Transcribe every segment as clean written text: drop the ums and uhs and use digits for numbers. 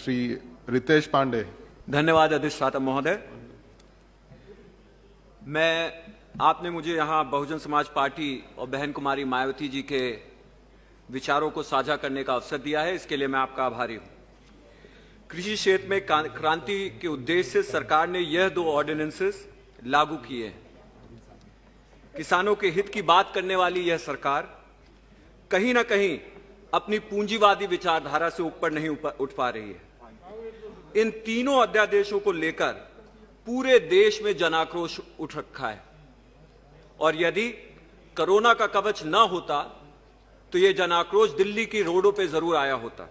श्री रितेश पांडे। धन्यवाद अधिष्ठाता महोदय। आपने मुझे यहाँ बहुजन समाज पार्टी और बहन कुमारी मायावती जी के विचारों को साझा करने का अवसर दिया है, इसके लिए मैं आपका आभारी हूँ। कृषि क्षेत्र में क्रांति के उद्देश्य से सरकार ने यह 2 ऑर्डिनेंसेस लागू किए हैं। किसानों के हित की बात करने वाली यह सरकार कहीं ना कहीं अपनी पूंजीवादी विचारधारा से ऊपर नहीं उठ पा रही है। इन तीनों अध्यादेशों को लेकर पूरे देश में जनाक्रोश उठ रखा है और यदि कोरोना का कवच न होता तो यह जनाक्रोश दिल्ली की रोडों पे जरूर आया होता।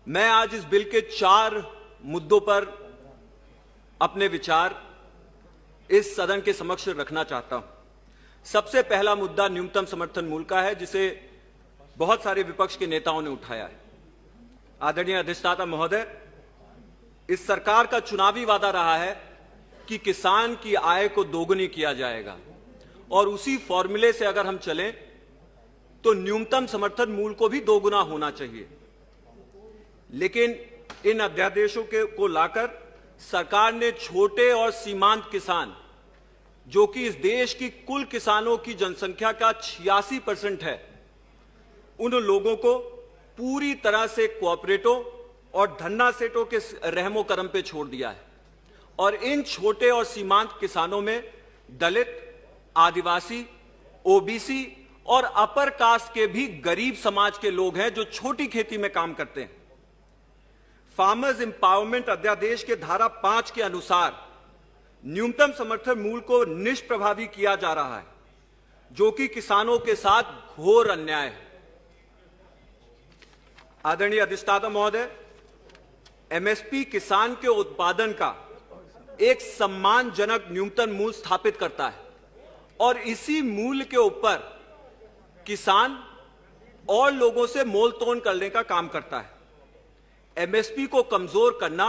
मैं आज इस बिल के 4 मुद्दों पर अपने विचार इस सदन के समक्ष रखना चाहता हूं। सबसे पहला मुद्दा न्यूनतम समर्थन मूल्य का है, जिसे बहुत सारे विपक्ष के नेताओं ने उठाया है। आदरणीय अधिष्ठाता महोदय, इस सरकार का चुनावी वादा रहा है कि किसान की आय को दोगुनी किया जाएगा और उसी फॉर्मूले से अगर हम चलें तो न्यूनतम समर्थन मूल्य को भी दोगुना होना चाहिए। लेकिन इन अध्यादेशों को लाकर सरकार ने छोटे और सीमांत किसान, जो कि इस देश की कुल किसानों की जनसंख्या का 86% है, उन लोगों को पूरी तरह से कोऑपरेटों और धन्ना सेठों के रहमो करम पे छोड़ दिया है। और इन छोटे और सीमांत किसानों में दलित, आदिवासी, ओबीसी और अपर कास्ट के भी गरीब समाज के लोग हैं जो छोटी खेती में काम करते हैं। फार्मर्स एम्पावरमेंट अध्यादेश के धारा 5 के अनुसार न्यूनतम समर्थन मूल्य को निष्प्रभावी किया जा रहा है, जो कि किसानों के साथ घोर अन्याय है। आदरणीय अधिष्ठाता महोदय, एमएसपी किसान के उत्पादन का एक सम्मानजनक न्यूनतम मूल्य स्थापित करता है और इसी मूल्य के ऊपर किसान और लोगों से मोल तोल करने का काम करता है। एमएसपी को कमजोर करना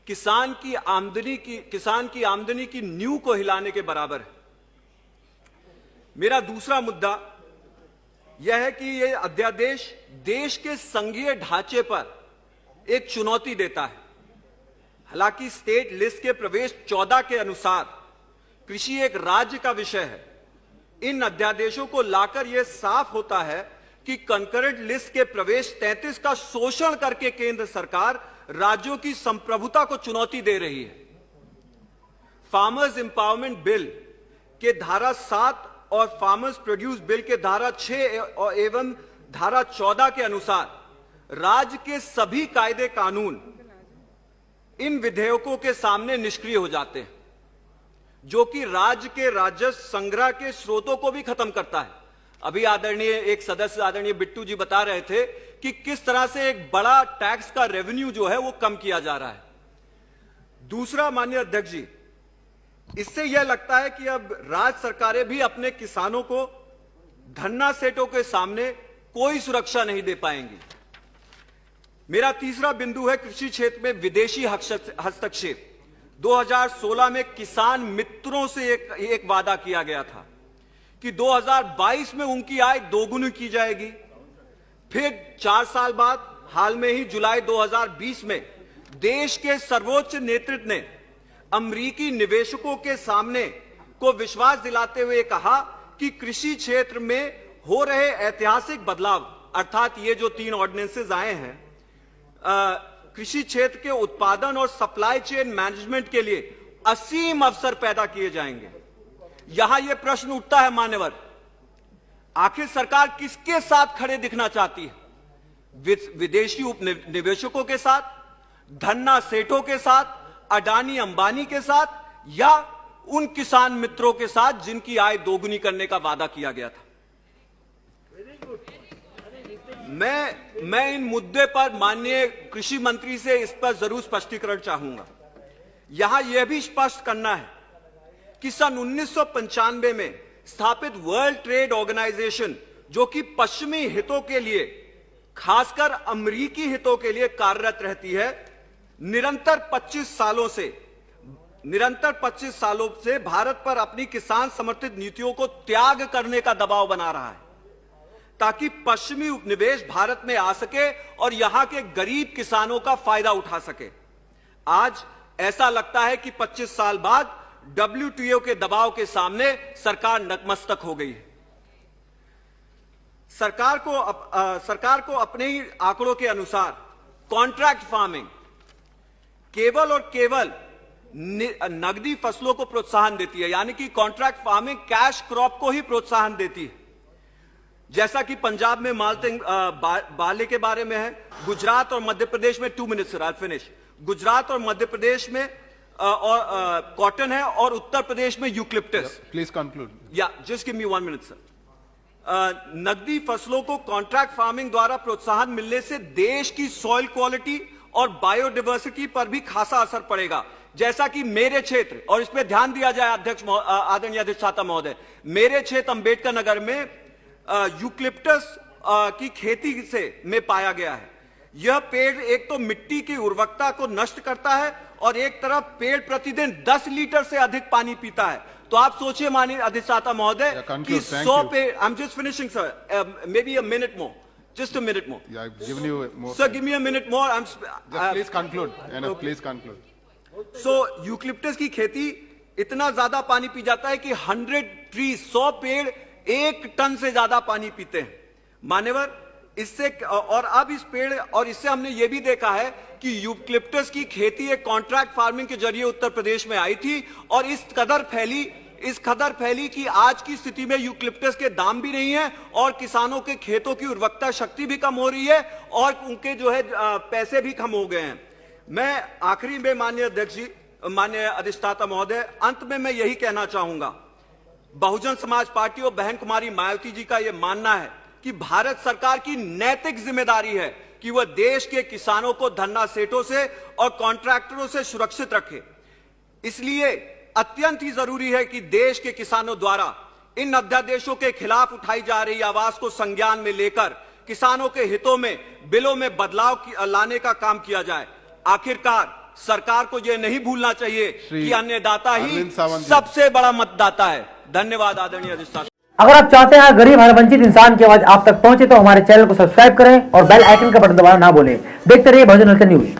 किसान की आमदनी की नींव को हिलाने के बराबर है। मेरा दूसरा मुद्दा यह है कि यह अध्यादेश देश के संघीय ढांचे पर एक चुनौती देता है। हालांकि स्टेट लिस्ट के प्रवेश 14 के अनुसार कृषि एक राज्य का विषय है। इन अध्यादेशों को लाकर यह साफ होता है कि कंकरेंट लिस्ट के प्रवेश 33 का शोषण करके केंद्र सरकार राज्यों की संप्रभुता को चुनौती दे रही है। फार्मर्स एम्पावरमेंट बिल के धारा 7 और फार्मर्स प्रोड्यूस बिल के धारा 6 एवं धारा 14 के अनुसार राज्य के सभी कायदे कानून इन विधेयकों के सामने निष्क्रिय हो जाते हैं, जो कि राज्य के राजस्व संग्रह के स्रोतों को भी खत्म करता है। अभी एक सदस्य आदरणीय बिट्टू जी बता रहे थे कि किस तरह से एक बड़ा टैक्स का रेवेन्यू जो है वो कम किया जा रहा है। दूसरा, माननीय अध्यक्ष जी, इससे यह लगता है कि अब राज्य सरकारें भी अपने किसानों को धन्ना सेठों के सामने कोई सुरक्षा नहीं दे पाएंगी। मेरा तीसरा बिंदु है कृषि क्षेत्र में विदेशी हस्तक्षेप। 2016 में किसान मित्रों से एक वादा किया गया था कि 2022 में उनकी आय दोगुनी की जाएगी। फिर 4 साल बाद हाल में ही जुलाई 2020 में देश के सर्वोच्च नेतृत्व ने अमेरिकी निवेशकों के सामने को विश्वास दिलाते हुए कहा कि कृषि क्षेत्र में हो रहे ऐतिहासिक बदलाव, अर्थात ये जो 3 ऑर्डिनेंसेस आए हैं, कृषि क्षेत्र के उत्पादन और सप्लाई चेन मैनेजमेंट के लिए असीम अवसर पैदा किए जाएंगे। यहां यह प्रश्न उठता है मान्यवर, आखिर सरकार किसके साथ खड़े दिखना चाहती है? विदेशी उपनिवेशकों के साथ, धन्ना सेठों के साथ, अडानी अंबानी के साथ, या उन किसान मित्रों के साथ जिनकी आय दोगुनी करने का वादा किया गया था? मैं इन मुद्दे पर माननीय कृषि मंत्री से इस पर जरूर स्पष्टीकरण चाहूंगा। यहां यह भी स्पष्ट करना है कि सन 1995 में स्थापित वर्ल्ड ट्रेड ऑर्गेनाइजेशन, जो कि पश्चिमी हितों के लिए, खासकर अमेरिकी हितों के लिए कार्यरत रहती है, निरंतर 25 सालों से भारत पर अपनी किसान समर्थित नीतियों को त्याग करने का दबाव बना रहा है। ताकि पश्चिमी उपनिवेश भारत में आ सके और यहां के गरीब किसानों का फायदा उठा सके। आज ऐसा लगता है कि 25 साल बाद WTO के दबाव के सामने सरकार नतमस्तक हो गई है। सरकार को अपने ही आंकड़ों के अनुसार कॉन्ट्रैक्ट फार्मिंग केवल और केवल नगदी फसलों को प्रोत्साहन देती है, यानी कि कॉन्ट्रैक्ट फार्मिंग कैश क्रॉप को ही प्रोत्साहन देती है। जैसा कि पंजाब में मालटिंग बाले के बारे में है, गुजरात और मध्य प्रदेश में 2 minutes sir, I finish. Gujarat और मध्य प्रदेश में और कॉटन है और उत्तर प्रदेश में यूक्लिप्टस। Please conclude. या just give me 1 minute sir. नगदी फसलों को कॉन्ट्रैक्ट फार्मिंग द्वारा प्रोत्साहन मिलने से देश की सॉइल क्वालिटी और बायोडायवर्सिटी पर भी खासा असर पड़ेगा। जैसा कि मेरे क्षेत्र, और इस पर ध्यान दिया जाए अध्यक्ष आदरणीय अधिष्ठाता महोदय, मेरे क्षेत्र अंबेडकर नगर में यूक्लिप्टस की खेती से में पाया गया है। यह पेड़ एक तो मिट्टी की उर्वरकता को नष्ट करता है और एक तरफ पेड़ प्रतिदिन 10 लीटर से अधिक पानी पीता है। तो आप सोचिए माननीय अधिष्ठाता महोदय कि 100 पेड़, I am just finishing sir, may be a minute more, just a minute more. Yeah, I've given you more. Sir, give me a minute more. Please conclude. Enough, please conclude. So, eucalyptus की खेती इतना ज्यादा पानी P जाता है कि 100 tree 100 पेड़ 1 ton से ज्यादा पानी पीते हैं। मान्यवर, इससे और अब इस पेड़ और इससे हमने ये भी देखा है कि यूक्लिप्टस की खेती एक कॉन्ट्रैक्ट फार्मिंग के जरिए उत्तर प्रदेश में आई थी और इस कदर फैली कि आज की स्थिति में यूक्लिप्टस के दाम भी नहीं है और किसानों के खेतों की उर्वरकता शक्ति भी कम हो रही है और उनके जो है पैसे भी कम हो गए हैं। मैं आखिरी में माननीय अध्यक्ष जी, माननीय अधिष्ठाता महोदय, अंत में मैं यही कहना चाहूंगा, बहुजन समाज पार्टी और बहन कुमारी मायावती जी का यह मानना है कि भारत सरकार की नैतिक जिम्मेदारी है कि वह देश के किसानों को धन्ना सेठों से और कॉन्ट्रैक्टरों से सुरक्षित रखे। इसलिए अत्यंत ही जरूरी है कि देश के किसानों द्वारा इन अध्यादेशों के खिलाफ उठाई जा रही आवाज को संज्ञान में लेकर किसानों के हितों में बिलों में बदलाव लाने का काम किया जाए। आखिरकार सरकार को यह नहीं भूलना चाहिए कि अन्नदाता ही सबसे बड़ा मतदाता है। धन्यवाद आदरणीय अधिष्ठाता। अगर आप चाहते हैं गरीब हर वंचित इंसान की आवाज आप तक पहुंचे तो हमारे चैनल को सब्सक्राइब करें और बेल आइकन का बटन दबाना ना भूलें। देखते रहिए बहुजन हलचल न्यूज।